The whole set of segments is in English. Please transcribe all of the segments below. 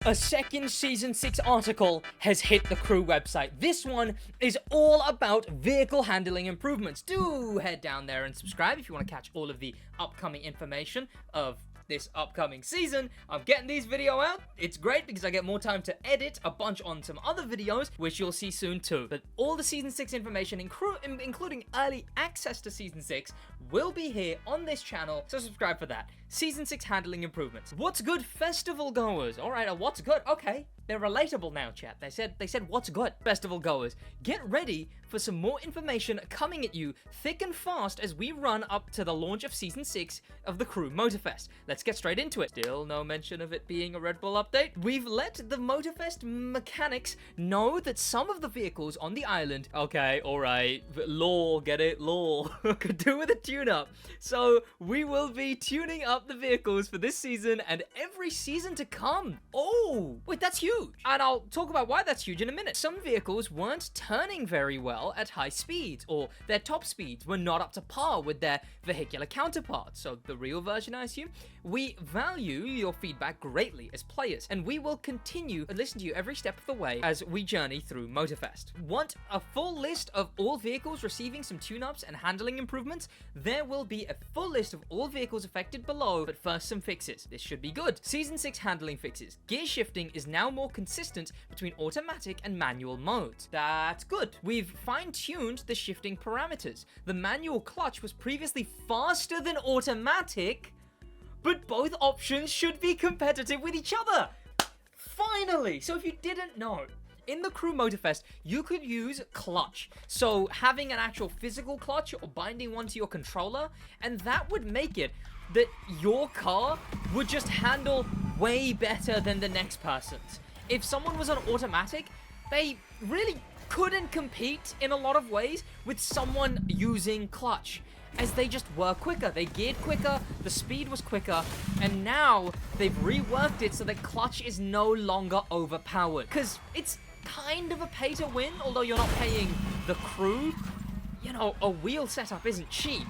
A second Season 6 article has hit the Crew website. This one is all about vehicle handling improvements. Do head down there and subscribe if you want to catch all of the upcoming information of this upcoming season. I'm getting these videos out. It's great because I get more time to edit a bunch on some other videos, which you'll see soon too. But all the Season 6 information, including early access to Season 6, will be here on this channel, so subscribe for that. Season 6 handling improvements. What's good, festival goers? Alright, what's good? Okay. They're relatable now, chat. They said what's good, festival goers. Get ready for some more information coming at you thick and fast as we run up to the launch of Season 6 of the Crew Motorfest. Let's get straight into it. Still no mention of it being a Red Bull update. We've let the Motorfest mechanics know that some of the vehicles on the island, okay, alright, lore, get it? Lore, could do with a tune-up. So we will be tuning up the vehicles for this season and every season to come. Oh, wait, that's huge. And I'll talk about why that's huge in a minute. Some vehicles weren't turning very well at high speeds, or their top speeds were not up to par with their vehicular counterparts. So the real version, I assume. We value your feedback greatly as players, and we will continue to listen to you every step of the way as we journey through Motorfest. Want a full list of all vehicles receiving some tune-ups and handling improvements? There will be a full list of all vehicles affected below, but first some fixes. This should be good. Season 6 handling fixes. Gear shifting is now more consistent between automatic and manual modes. That's good. We've fine-tuned the shifting parameters. The manual clutch was previously faster than automatic, but both options should be competitive with each other. Finally! So if you didn't know, in the Crew Motorfest, you could use clutch. So having an actual physical clutch or binding one to your controller, and that would make it that your car would just handle way better than the next person's. If someone was on automatic, they really couldn't compete in a lot of ways with someone using clutch, as they just were quicker. They geared quicker, the speed was quicker, and now they've reworked it so that clutch is no longer overpowered. Because it's kind of a pay to win, although you're not paying the crew. You know, a wheel setup isn't cheap.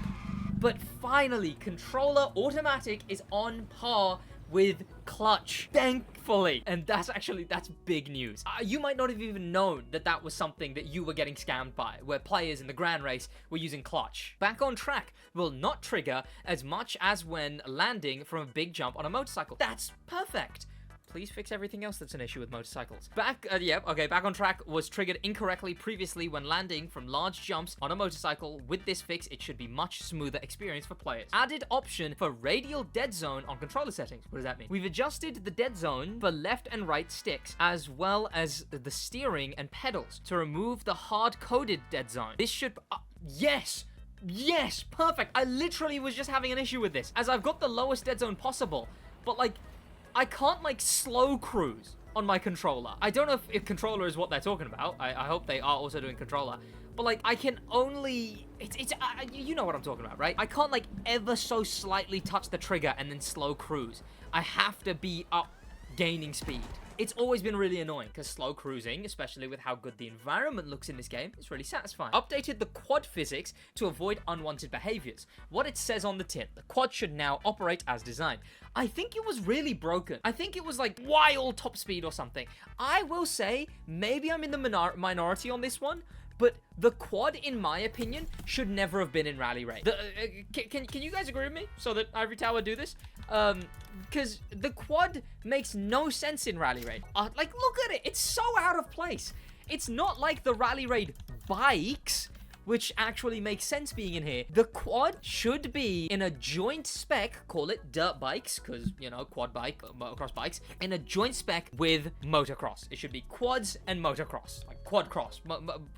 But finally, controller automatic is on par with clutch, thankfully. And that's big news. You might not have even known that that was something that you were getting scammed by, where players in the grand race were using clutch. Back on track will not trigger as much as when landing from a big jump on a motorcycle. That's perfect. Please fix everything else that's an issue with motorcycles. Back on track was triggered incorrectly previously when landing from large jumps on a motorcycle. With this fix, it should be much smoother experience for players. Added option for radial dead zone on controller settings. What does that mean? We've adjusted the dead zone for left and right sticks, as well as the steering and pedals to remove the hard-coded dead zone. This should... yes! Yes! Perfect! I literally was just having an issue with this, as I've got the lowest dead zone possible, but like, I can't, like, slow cruise on my controller. I don't know if controller is what they're talking about. I hope they are also doing controller. But, like, I can only... you know what I'm talking about, right? I can't, like, ever so slightly touch the trigger and then slow cruise. I have to be up gaining speed. It's always been really annoying, because slow cruising, especially with how good the environment looks in this game, is really satisfying. Updated the quad physics to avoid unwanted behaviors. What it says on the tin, the quad should now operate as designed. I think it was really broken. I think it was like wild top speed or something. I will say, maybe I'm in the minority on this one, but the quad, in my opinion, should never have been in Rally Raid. Can you guys agree with me so that Ivory Tower do this? Because the quad makes no sense in Rally Raid. Like, look at it. It's so out of place. It's not like the Rally Raid bikes, which actually makes sense being in here. The quad should be in a joint spec, call it dirt bikes, because, you know, quad bike, motocross bikes, in a joint spec with motocross. It should be quads and motocross, like quad cross,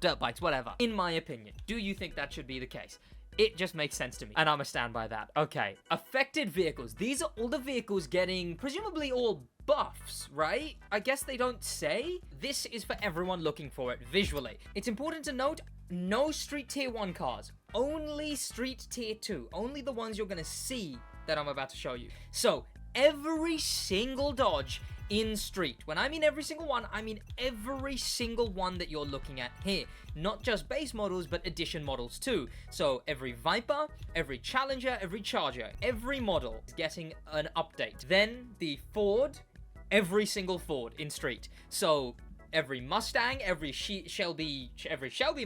dirt bikes, whatever, in my opinion. Do you think that should be the case? It just makes sense to me, and I'm gonna stand by that. Okay, affected vehicles. These are all the vehicles getting, presumably all buffs, right? I guess they don't say. This is for everyone looking for it visually. It's important to note, no street tier 1 cars, only street tier 2, only the ones you're gonna see that I'm about to show you. So every single Dodge in street, when I mean every single one, I mean every single one that you're looking at here, not just base models but edition models too. So every Viper, every Challenger, every Charger, every model is getting an update. Then the Ford every single Ford in Street. So every Mustang, every Shelby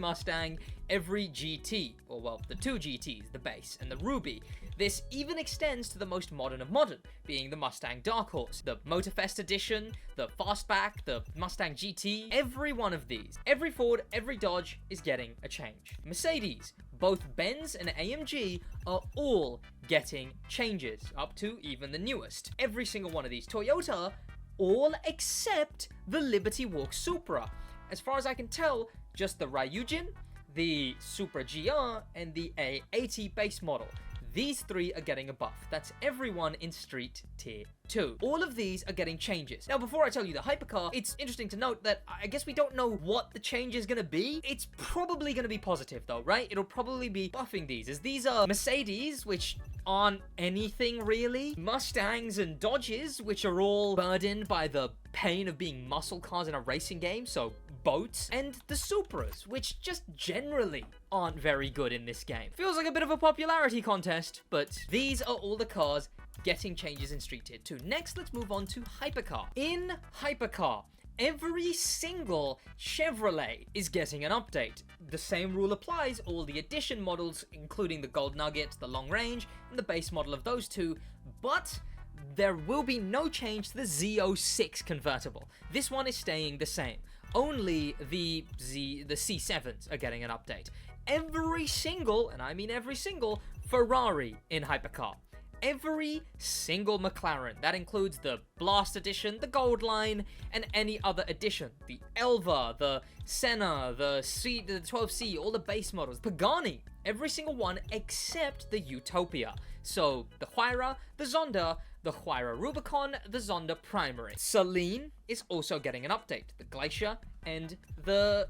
Mustang, every GT, or well, the two GTs, the base and the Ruby. This even extends to the most modern of modern, being the Mustang Dark Horse, the Motorfest edition, the Fastback, the Mustang GT. Every one of these, every Ford, every Dodge is getting a change. Mercedes, both Benz and AMG are all getting changes, up to even the newest. Every single one of these. Toyota, all except the Liberty Walk Supra. As far as I can tell, just the Ryujin, the Supra GR, and the A80 base model. These three are getting a buff. That's everyone in Street Tier 2. All of these are getting changes. Now, before I tell you the hypercar, it's interesting to note that I guess we don't know what the change is going to be. It's probably going to be positive, though, right? It'll probably be buffing these, as these are Mercedes, which aren't anything really. Mustangs and Dodges, which are all burdened by the pain of being muscle cars in a racing game, so boats, and the Supras, which just generally aren't very good in this game. Feels like a bit of a popularity contest, but these are all the cars getting changes in Street Tier 2. Next, let's move on to Hypercar. In Hypercar, every single Chevrolet is getting an update. The same rule applies, all the edition models, including the Gold Nugget, the Long Range, and the base model of those two, but there will be no change to the Z06 convertible. This one is staying the same. Only the C7s are getting an update. Every single, and I mean every single, Ferrari in Hypercar. Every single McLaren. That includes the Blast Edition, the Gold Line, and any other edition. The Elva, the Senna, the 12C, all the base models. Pagani. Every single one except the Utopia. So, the Huayra, the Zonda, the Huayra Rubicon, the Zonda Primary. Saleen is also getting an update. The Glacier and the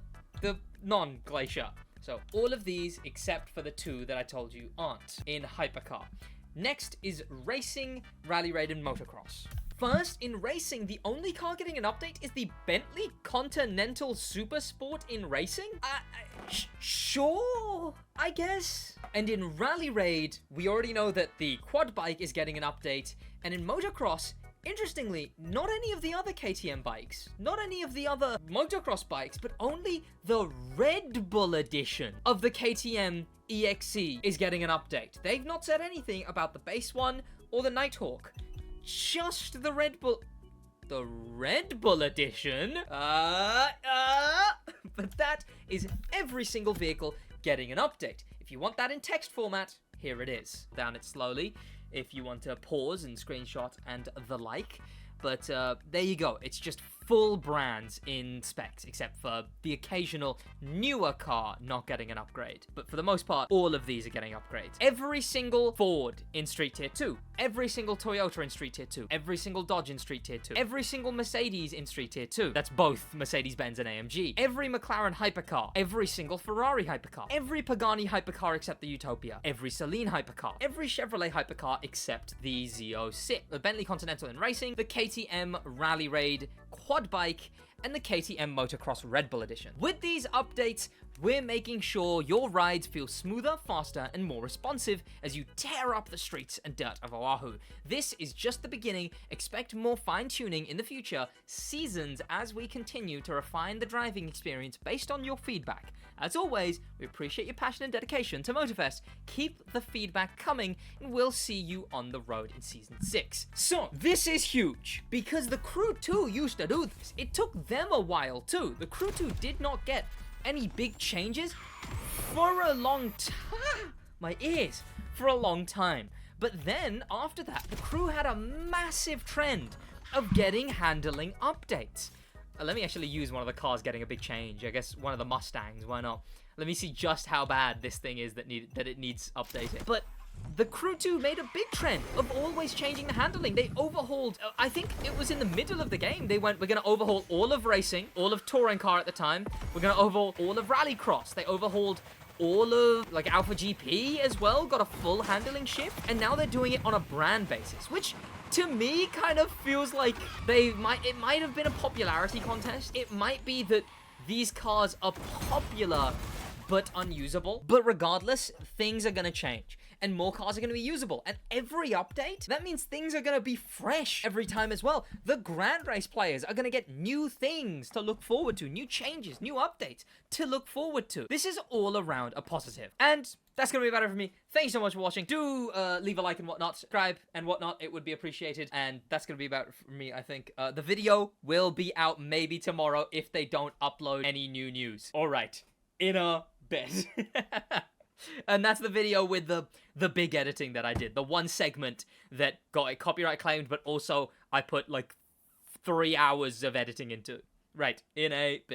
non-Glacier. So, all of these except for the two that I told you aren't in Hypercar. Next is Racing, Rally Raid, and Motocross. First, in racing, the only car getting an update is the Bentley Continental Super Sport in racing? Sure, I guess. And in Rally Raid, we already know that the quad bike is getting an update. And in Motocross, interestingly, not any of the other KTM bikes, not any of the other motocross bikes, but only the Red Bull edition of the KTM EXE is getting an update. They've not said anything about the base one or the Nighthawk. Just the Red Bull... The Red Bull edition? But that is every single vehicle getting an update. If you want that in text format, here it is. Down it slowly if you want to pause and screenshot and the like. But there you go. It's just full brands in specs, except for the occasional newer car not getting an upgrade. But for the most part, all of these are getting upgrades. Every single Ford in Street Tier 2. Every single Toyota in Street Tier 2. Every single Dodge in Street Tier 2. Every single Mercedes in Street Tier 2. That's both Mercedes-Benz and AMG. Every McLaren hypercar. Every single Ferrari hypercar. Every Pagani hypercar except the Utopia. Every Saleen hypercar. Every Chevrolet hypercar except the Z06. The Bentley Continental in racing. The KTM Rally Raid quad bike, and the KTM Motocross Red Bull Edition. With these updates, we're making sure your rides feel smoother, faster, and more responsive as you tear up the streets and dirt of Oahu. This is just the beginning. Expect more fine-tuning in the future seasons as we continue to refine the driving experience based on your feedback. As always, we appreciate your passion and dedication to Motorfest. Keep the feedback coming, and we'll see you on the road in Season 6. So, this is huge, because the Crew 2 used to do this. It took them a while, too. The Crew 2 did not get any big changes for a long time. My ears. For a long time. But then, after that, the Crew had a massive trend of getting handling updates. Let me actually use one of the cars getting a big change. I guess one of the Mustangs, why not? Let me see just how bad this thing is that it needs updating. But the Crew 2 made a big trend of always changing the handling. They overhauled, I think it was in the middle of the game, they went, we're going to overhaul all of racing, all of touring car at the time. We're going to overhaul all of rallycross. They overhauled all of, like, Alpha GP as well, got a full handling shift. And now they're doing it on a brand basis, which to me kind of feels like it might have been a popularity contest. It might be that these cars are popular but unusable. But regardless, things are going to change. and more cars are going to be usable. And every update, that means things are going to be fresh every time as well. The Grand Race players are going to get new things to look forward to, new changes, new updates to look forward to. This is all around a positive. And that's going to be about it for me. Thank you so much for watching. Do leave a like and whatnot, subscribe and whatnot. It would be appreciated. And that's going to be about it for me, I think. The video will be out maybe tomorrow if they don't upload any new news. All right. In a bit. And that's the video with the big editing that I did. The one segment that got it copyright claimed, but also I put like 3 hours of editing into it. Right. In a bit.